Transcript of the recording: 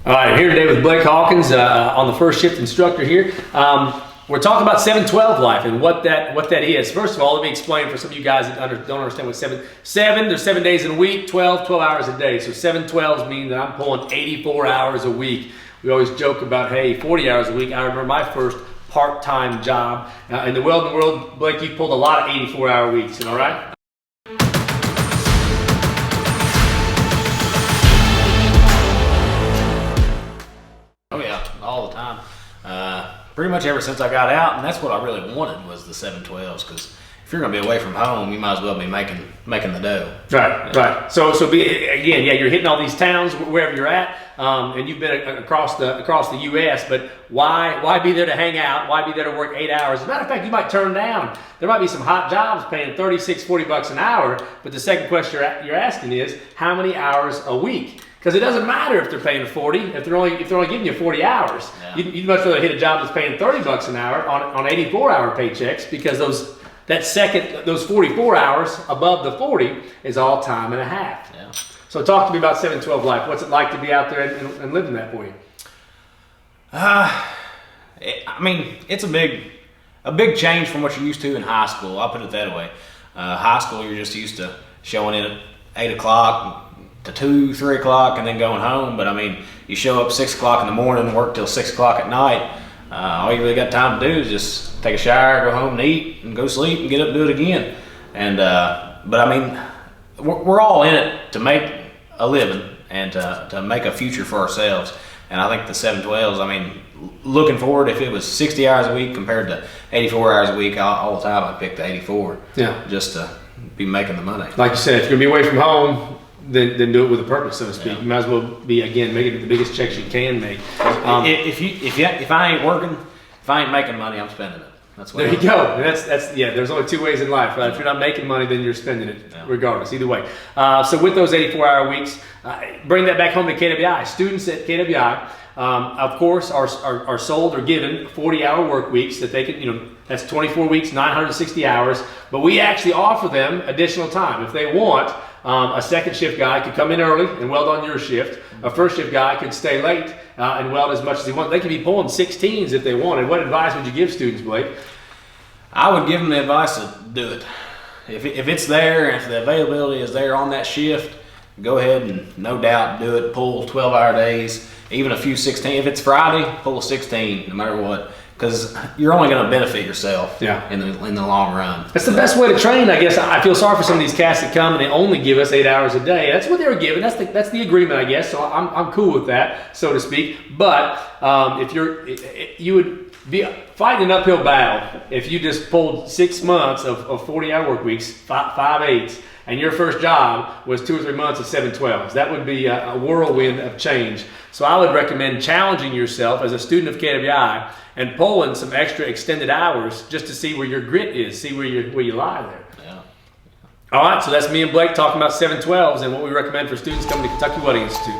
All right, I'm here today with Blake Hawkins on the first shift instructor here. We're talking about 7-12 life and what that is. First of all, let me explain for some of you guys that don't understand what 7, there's 7 days in a week, 12 hours a day. So 7-12s mean that I'm pulling 84 hours a week. We always joke about, hey, 40 hours a week. I remember my first part-time job. In the welding world, Blake, you pulled a lot of 84-hour weeks, all right? Oh yeah, all the time. Pretty much ever since I got out, and that's what I really wanted was the 7-12s, because if you're going to be away from home, you might as well be making the dough. Right, yeah. Right. So again, yeah, you're hitting all these towns wherever you're at, and you've been across the U.S. But why be there to hang out? Why be there to work 8 hours? As a matter of fact, you might turn down. There might be some hot jobs paying $36-40 an hour. But the second question you're asking is how many hours a week? Because it doesn't matter if they're paying 40, if they're only giving you 40 hours. Yeah. You'd much rather hit a job that's paying $30 an hour on 84-hour paychecks, because those 44 hours above the 40 is all time and a half. Yeah. So talk to me about 7-12 life. What's it like to be out there and living that for you? I mean, it's a big change from what you're used to in high school. I'll put it that way. High school, you're just used to showing in at 8 o'clock to 2, 3 o'clock and then going home. But I mean, you show up 6 o'clock in the morning, work till 6 o'clock at night. All you really got time to do is just take a shower, go home and eat, and go sleep, and get up and do it again. And but I mean, we're all in it to make a living and to make a future for ourselves. And I think the 7-12s, I mean, looking forward, if it was 60 hours a week compared to 84 hours a week all the time, I'd pick the 84. Yeah. Just to be making the money. Like you said, if you're gonna be away from home, then do it with a purpose, so to speak. Yeah. You might as well be, again, making it the biggest checks you can make. If I ain't working, if I ain't making money, I'm spending it. That's what. There you go. That's yeah. There's only two ways in life, right? If you're not making money, then you're spending it, regardless. Either way. So with those 84-hour weeks, bring that back home to KWI. Students at KWI, of course, are sold or given 40-hour work weeks that they can, that's 24 weeks, 960 hours. But we actually offer them additional time if they want. A second shift guy could come in early and weld on your shift. A first shift guy could stay late and weld as much as he wants. They could be pulling 16s if they wanted. What advice would you give students, Blake? I would give them the advice to do it. If it's there, if the availability is there on that shift, go ahead and no doubt do it. Pull 12-hour days, even a few 16. If it's Friday, pull a 16, no matter what. Because you're only going to benefit yourself in the long run. That's the best way to train, I guess. I feel sorry for some of these cats that come and they only give us 8 hours a day. That's what they were given. That's the agreement, I guess. So I'm cool with that, so to speak. But you would be fighting an uphill battle if you just pulled 6 months of 40-hour work weeks, 5/8, and your first job was 2 or 3 months of 7-12s. That would be a whirlwind of change. So I would recommend challenging yourself as a student of KWI and pulling some extra extended hours just to see where your grit is, see where you lie there. Yeah. All right, so that's me and Blake talking about 7-12s and what we recommend for students coming to Kentucky Welding Institute.